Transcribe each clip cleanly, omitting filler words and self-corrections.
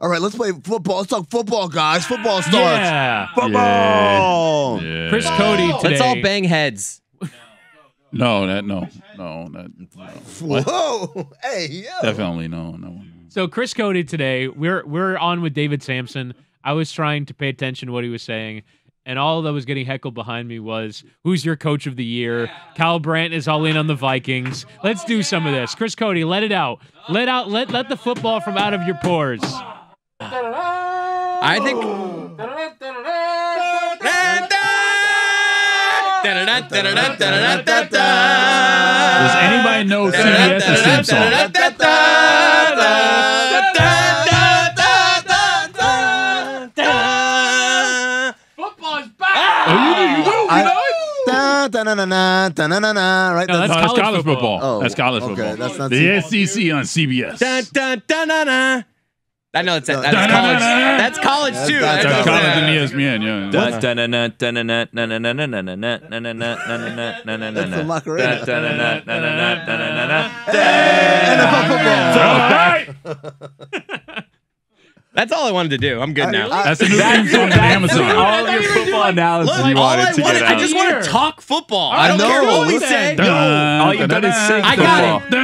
All right, let's play football. Let's talk football, guys. Football starts. Yeah. Football. Yeah. Chris Cody today. Let's all bang heads. No. Whoa. Hey, yo. Definitely no. So Chris Cody today, we're on with David Sampson. I was trying to pay attention to what he was saying, and all that was getting heckled behind me was, who's your coach of the year? Kyle Brandt is all in on the Vikings. Let's do some of this. Chris Cody, let it out. Let the football from out of your pores. I think. Does anybody know CBS's theme song? Football's back. Right? No, that's college football. Oh, That's college okay, football. that's not the SEC on CBS. I know that's college. That's college too. That's That's college Yeah. and ESPN, yeah. That's the Macarena. That's all I wanted to do. I'm good now. That's the new theme song on Amazon. All of your football analysis Look, you wanted to get I out. just want to talk football. I I don't know. care what we Listen. say. All you've done is sing I got football.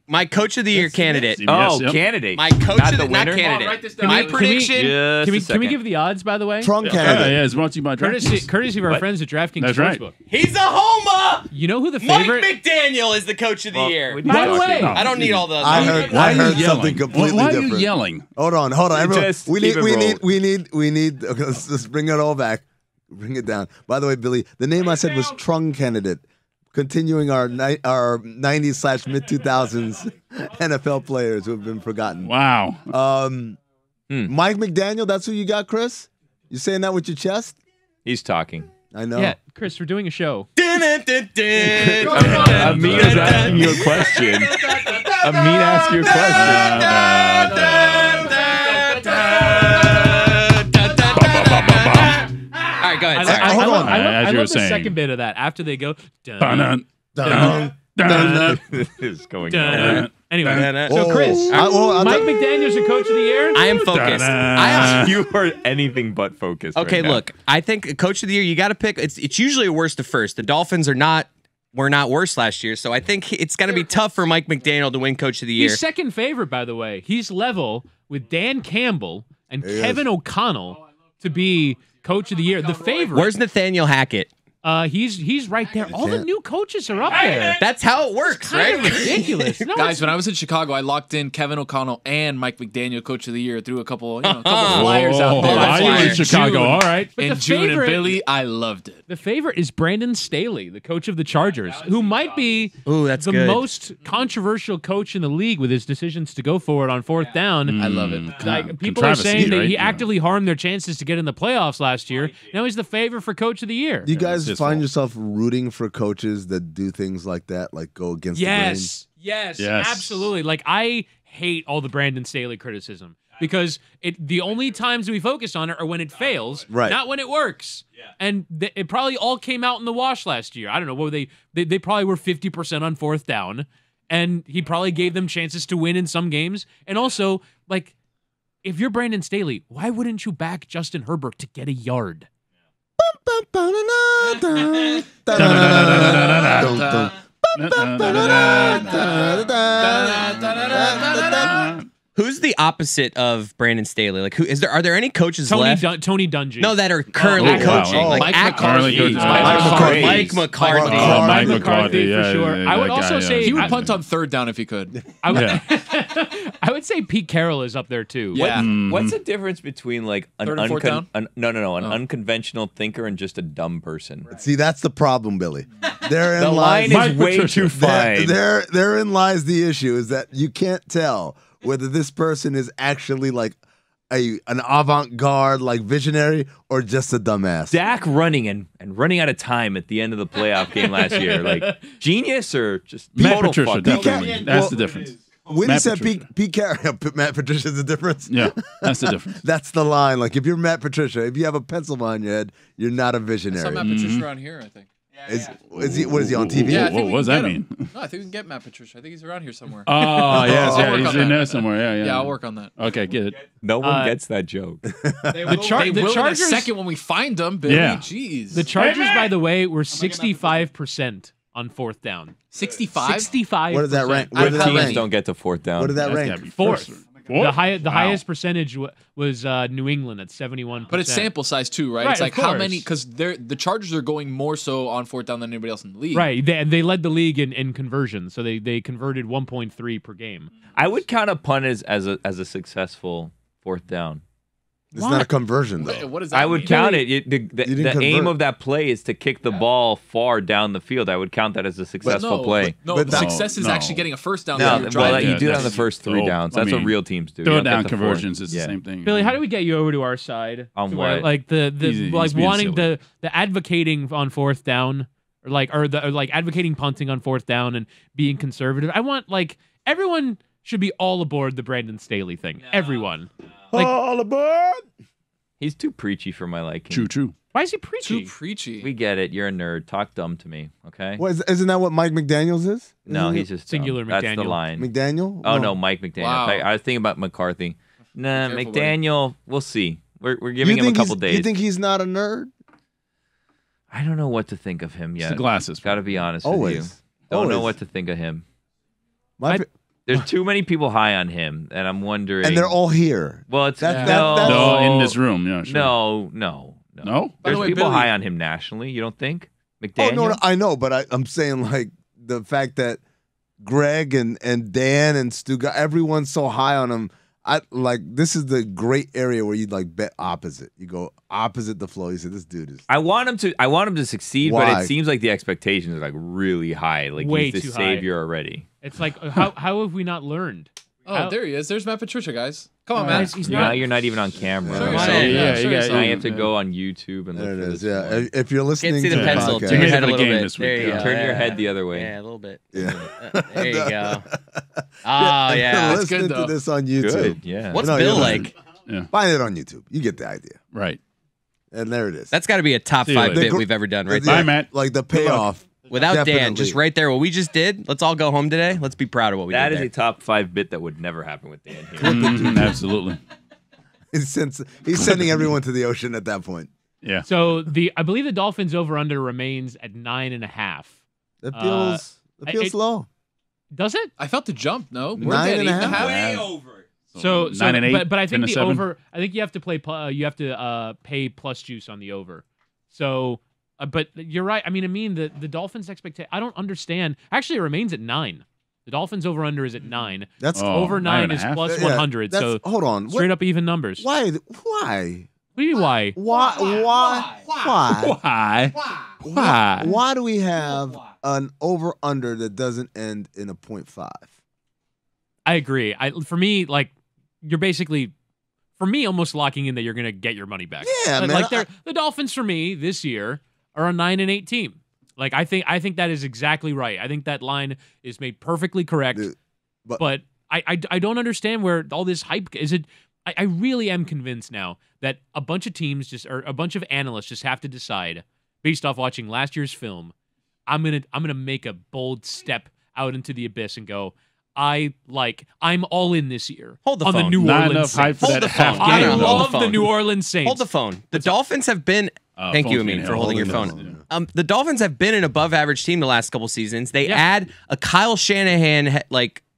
My coach of the year candidate. Oh, Yep. candidate. My coach Not of the the not winner? candidate. Write this down. My Can we- prediction. Just Can a we second. give the odds, by the way? Trump Yeah, candidate. it's brought to you by Draft. Courtesy of our friends at DraftKings That's right. Sportsbook. He's a homer. You know who the Mike favorite? McDaniel is the coach of the year. we By the talked way, about I don't need all the. I heard Why are you something yelling? completely Why are different. you yelling? Hold on. Everyone, Just keep it rolling. we need. Okay, let's bring it all back. Bring it down. By the way, Billy, the name I said was Trung candidate. Continuing our 90s / mid 2000s NFL players who have been forgotten. Wow. Mike McDaniel, that's who you got, Chris? You saying that with your chest? He's talking. I know. Yeah, Chris, we're doing a show. Amina's asking you a question. Amina asking you a All right, go ahead. I Sorry. hold on. love, I As you were love the saying. second bit of that. After they go, dun, Dun, Dun, dun. question. Is going dun. on. Anyway, Oh. so Chris, I'll Mike tell- McDaniel's your coach of the year? I am focused. You are anything but focused. Okay, right now. look. I think coach of the year. You got to pick. It's usually a worst to first. The Dolphins were not worse last year, so I think it's going to be tough for Mike McDaniel to win coach of the year. He's second favorite, by the way. He's level with Dan Campbell and Kevin O'Connell to be coach of the year. The favorite. Where's Nathaniel Hackett? He's right there. All the new coaches are up there. That's how it works, Kind of right? ridiculous. No, Guys, when I was in Chicago, I locked in Kevin O'Connell and Mike McDaniel, Coach of the Year, threw a couple flyers out there. I flyer. in Chicago. June. All right. But In the June and favorite- Billy, I loved it. The favorite is Brandon Staley, the coach of the Chargers, who might be Ooh, that's the good. most controversial coach in the league with his decisions to go for it on fourth down. I love it. Like, people are Controversy, saying that right? he Yeah. actively harmed their chances to get in the playoffs last year. Now he's the favorite for coach of the year. Do you guys his find fault. yourself rooting for coaches that do things like that, like go against Yes, Yes. absolutely. Like, I hate all the Brandon Staley criticism because the only times we focus on it are when it fails, Right. not when it works. Yeah. And it probably all came out in the wash last year. I don't know. What were they probably were 50% on fourth down, and he probably gave them chances to win in some games. And also, like, if you're Brandon Staley, why wouldn't you back Justin Herbert to get a yard? Who's the opposite of Brandon Staley? Like, who is there? Are there any coaches left? Tony Dungy. No, that are currently Oh, wow. coaching. Oh, like Mike actively. McCarthy. Mike McCarthy. Mike Mike McCarthy, McCarthy, for yeah, sure. yeah, I would that also guy, say yeah. He would punt on third down if he could. I would, Yeah. I would say Pete Carroll is up there too. Yeah. What's the difference between like an Third and fourth down? an unconventional thinker and just a dumb person? See, that's the problem, Billy. Therein The lies line Mike is way Patricia. too fine. Therein lies the issue, is that you can't tell whether this person is actually like an avant-garde, like visionary, or just a dumbass. Dak running and running out of time at the end of the playoff game last year, like genius or just Matt total Patricia, fuck definitely. up? That's the difference. When he Matt said Patricia. Pete Carroll, Matt Patricia's the difference. Yeah, that's the difference. That's the line. Like, if you're Matt Patricia, if you have a pencil behind your head, you're not a That's visionary. not Matt Patricia around here, I think. Is he? What is he on TV? Yeah, I Whoa, think we what does can that get him. mean? No, I think we can get Matt Patricia. I think he's around here somewhere. Oh, yes, I'll yeah, work he's on in that. there somewhere. Yeah. Yeah, I'll work on that. Okay, get it. No one Uh, gets that joke. They the will in a Chargers second when we find them, Billy. Yeah. Jeez. The Chargers, by the way, were 65% on fourth down. 65? 65. Where did that rank? Where did that Teams rank? don't get to fourth down. What did that That's rank? gotta be Fourth. first. The Wow. highest percentage was New England at 71%. But it's sample size too, right? Right, It's like of how course. many? Because the Chargers are going more so on fourth down than anybody else in the league. Right. They led the league in conversion, so they converted 1.3 per game. I would count a punt as a successful fourth down. It's not a conversion though. Wait, what does that I would mean? count it. The didn't aim convert. of that play is to kick the ball far down the field. I would count that as a successful play. No, But the that- success is no. actually getting a first down. No, while you're well, driving. you do that on the that's- first three oh, downs. I That's what mean, real teams do. You Throw don't get down the fourth. conversions is the Yeah. same thing. Billy, how do we get you over to our side? On To where, what? like He's like being wanting silly. the advocating on fourth down, or like advocating punting on fourth down and being conservative. I want like everyone should be all aboard the Brandon Staley thing. Everyone. Like, All aboard! He's too preachy for my liking. True. why is he preachy? Too preachy. We get it. You're a nerd. Talk dumb to me, okay? What isn't that what Mike McDaniels is? No, Isn't he's just dumb. Singular That's the McDaniel. line. McDaniel. Oh no, Mike McDaniel. Wow. I was thinking about McCarthy. Nah, Be careful, McDaniel. We'll see. We're giving him a couple days. You think he's not a nerd? I don't know what to think of him It's yet. the glasses. Got to be honest with you. Always. Don't know Always. what to think of him. My I- fi- There's too many people high on him, and I'm wondering. and they're all here. well, it's That- no, that- No, in this room. Yeah, sure. no. No? By the There's way, people Billy- high on him nationally. You don't think? Oh McDaniel. no, I know, but I'm saying like the fact that Greg and Dan and Stugotz, everyone's so high on him. I like this is the great area where you like bet opposite. You go opposite the flow. You say this dude is I want him to succeed, but Why? it seems like the expectations are like really high. Like Way he's the too high. savior already. It's like how have we not learned? Oh, there he is. There's Matt Patricia, guys. Come on, Oh, Matt. he's Now not- you're not even on camera. Show Right? yourself. Yeah, Yeah, you show got- yourself. Now you have to go on YouTube and there look it for is. this Yeah, one. if you're listening Can't see to the the pencil. podcast, Turn your Yeah. head a For the little game bit. this week, There you yeah. go. Turn your head the other way. Yeah, a little bit. Yeah. There you go. Oh, If yeah. you're That's good, listening though. to this on YouTube. Good. Yeah. What's No, Bill you're like? Find it on YouTube. You get the idea. Right. And there it is. That's got to be a top See you 5 later. bit we've ever done, right Yeah, Bye, there. Matt. Like the payoff. Without Dan, Definitely. just right there, what we just did, let's all go home today. Let's be proud of what we That did is there. a top 5 bit that would never happen with Dan here. Absolutely. He's sending everyone to the ocean at that point. Yeah. So I believe the Dolphins over under remains at 9.5. That feels it- low. Does it? I felt the jump. No, we're 9.5? at 8.5. over. So 9 and 8. but I think and a the 7. over. I think you have to pay plus juice on the over. So, but you're right. I mean the Dolphins' expectation. I don't understand. Actually, it remains at 9. The Dolphins over under is at 9. That's Oh, Over 9 is 9.5? plus yeah, 100. So hold on. straight up even numbers. Why? What do you mean why? Why do we have an over under that doesn't end in a 0.5? I agree. For me, like you're basically, for me, almost locking in that you're gonna get your money back. Yeah, man. Like the Dolphins for me this year are a 9-8 team. Like I think that is exactly right. I think that line is made perfectly correct. Dude, But I don't understand where all this hype is. I really am convinced now that a bunch of teams or a bunch of analysts just have to decide based off watching last year's film. I'm gonna make a bold step out into the abyss and go. I'm all in this year. Hold the on phone. the New Not Orleans enough hype Saints. for Hold that the half phone. game. I Hold the love the phone. New Orleans Saints. Hold the phone. The Dolphins have been. Thank you, phone's Amin, being for held. holding your Holding phone. The Dolphins have been an above-average team the last couple seasons. They Yeah. add a Kyle Shanahan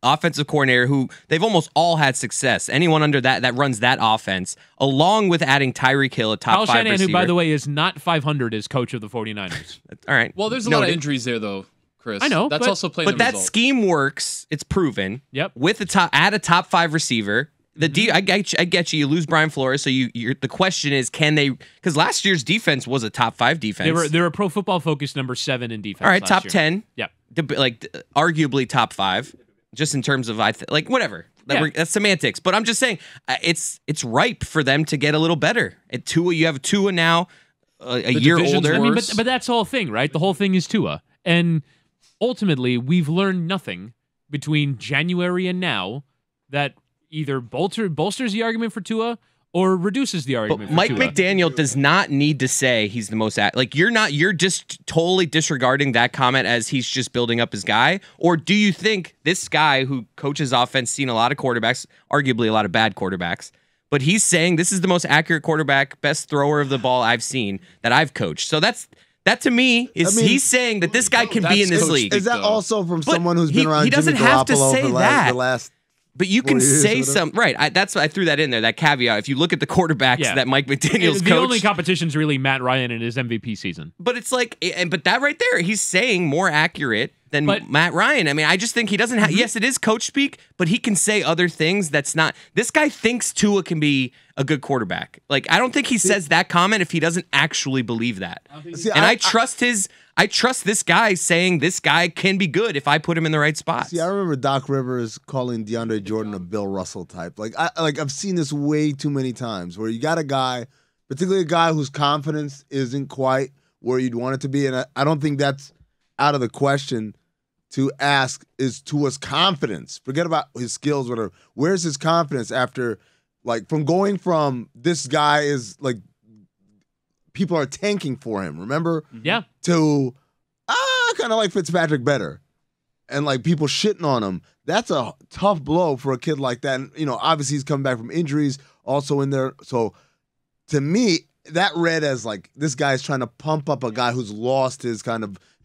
offensive coordinator who they've almost all had success. Anyone under that runs that offense, along with adding Tyreek Hill, a top Kyle 5 Shanahan, receiver. who by the way is not 500 as coach of the 49ers. All right. Well, there's a lot of Noted. injuries there, though, Chris. I know, That's but- also playing But the that result. scheme works. It's proven. Yep. With add a top 5 receiver. I get you. You lose Brian Flores, so the question is, can they? Because last year's defense was a top 5 defense. They were Pro Football Focus number 7 in defense. All right, last top year. 10. Yep. Arguably top 5, just in terms of whatever. Yeah. That's semantics. But I'm just saying, it's ripe for them to get a little better. At Tua, you have Tua now, a year division's older. I mean, worse. but that's the whole thing, right? The whole thing is Tua, and ultimately, we've learned nothing between January and now that either bolsters the argument for Tua or reduces the argument. But for Mike Tua. McDaniel does not need to say he's the most like you're just totally disregarding that comment as he's just building up his guy. Or do you think this guy who coaches offense, seen a lot of quarterbacks, arguably a lot of bad quarterbacks, but he's saying this is the most accurate quarterback, best thrower of the ball I've seen that I've coached. So that to me is he's saying that this guy can be in this league. Is that also from someone who's been around he doesn't Jimmy have to Garoppolo say for that. the last But you can 4 years say or whatever? something, right? That's why I threw that in there. That caveat. If you look at the quarterbacks that Mike McDaniel's the only coached, competition is really Matt Ryan in his MVP season. but it's like, but that right there, he's saying more accurate than Matt Ryan. I mean, I just think he doesn't have. Yes, it is coach speak, but he can say other things. That's not. This guy thinks Tua can be a good quarterback. Like, I don't think he says that comment if he doesn't actually believe that. I trust his. I trust this guy saying this guy can be good if I put him in the right spots. See, I remember Doc Rivers calling DeAndre Jordan a Bill Russell type. I've seen this way too many times where you got a guy, particularly a guy whose confidence isn't quite where you'd want it to be, and I don't think that's out of the question to ask is Tua's confidence. Forget about his skills, whatever. Where's his confidence after, from going from this guy is people are tanking for him, remember? Yeah. To, kind of like Fitzpatrick better. And, people shitting on him. That's a tough blow for a kid like that. And, obviously he's coming back from injuries also in there. So, to me, that read as, this guy's trying to pump up a guy who's lost his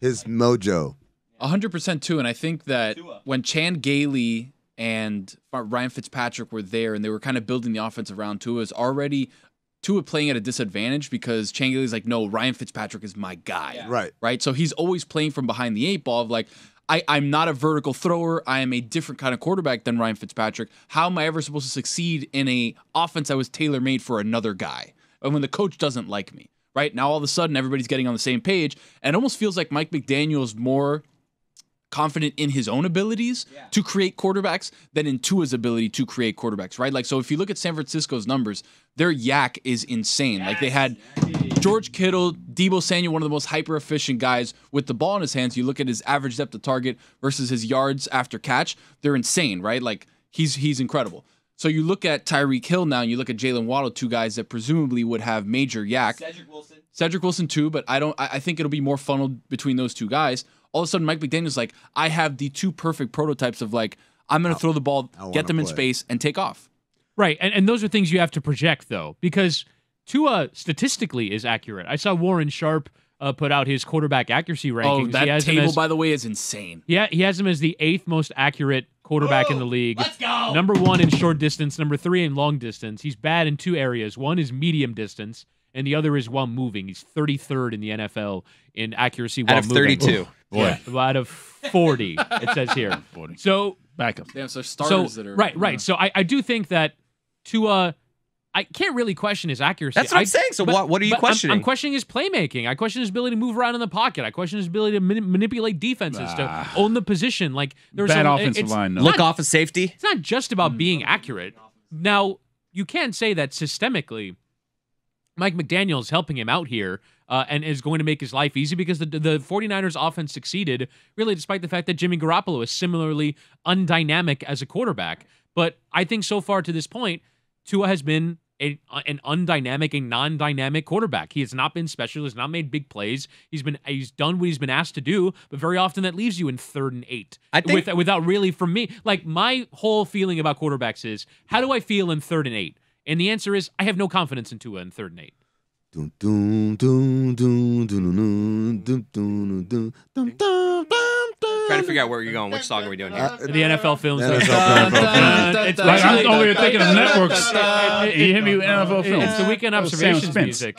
his mojo. 100% too. And I think that when Chan Gailey and Ryan Fitzpatrick were there and they were kind of building the offense around Tua's already Tua playing at a disadvantage because Chan Gailey's like, no, Ryan Fitzpatrick is my guy. Yeah. Right. So he's always playing from behind the 8 ball of I'm not a vertical thrower. I am a different kind of quarterback than Ryan Fitzpatrick. How am I ever supposed to succeed in a offense that was tailor-made for another guy? And when the coach doesn't like me, right? Now all of a sudden everybody's getting on the same page, and it almost feels like Mike McDaniel is more confident in his own abilities to create quarterbacks than in Tua's ability to create quarterbacks, right? So if you look at San Francisco's numbers, their yak is insane. They had George Kittle, Deebo Samuel, one of the most hyper-efficient guys with the ball in his hands. You look at his average depth of target versus his yards after catch, they're insane, right? He's incredible. So you look at Tyreek Hill now, and you look at Jalen Waddle, 2 guys that presumably would have major yak. Cedric Wilson too, but I think it'll be more funneled between those 2 guys. All of a sudden, Mike McDaniel's I have the 2 perfect prototypes of I'm going to throw the ball, get them in space, and take off. Right, and those are things you have to project, though, because Tua statistically is accurate. I saw Warren Sharp put out his quarterback accuracy rankings. Oh, that table, by the way, is insane. Yeah, he has him as the 8th most accurate quarterback in the league. Let's go! Number 1 in short distance, number 3 in long distance. He's bad in 2 areas. One is medium distance, and the other is while moving. He's 33rd in the NFL in accuracy while moving. Out of 32. Boy. Yeah, out of 40, it says here. 40. So, backup. Damn, so starters that are... Right. So I do think that Tua, I can't really question his accuracy. That's what I'm saying. So what are you questioning? I'm questioning his playmaking. I question his ability to move around in the pocket. I question his ability to manipulate defenses, to own the position. There's bad offensive line. No. Look off of safety. It's not just about being accurate. Now, you can't say that systemically Mike McDaniel is helping him out here and is going to make his life easy because the 49ers offense succeeded, really, despite the fact that Jimmy Garoppolo is similarly undynamic as a quarterback. But I think so far to this point, Tua has been an undynamic, a non-dynamic quarterback. He has not been special. He's not made big plays. He's done what he's been asked to do, but very often that leaves you in 3rd and 8. I think without really, from me, my whole feeling about quarterbacks is, how do I feel in 3rd and 8? And the answer is, I have no confidence in Tua in 3rd and 8. Trying to figure out where you're going. Which song are we doing here? The NFL films. It's I'm over here thinking of networks. You hit me with NFL films. It's the weekend observations music.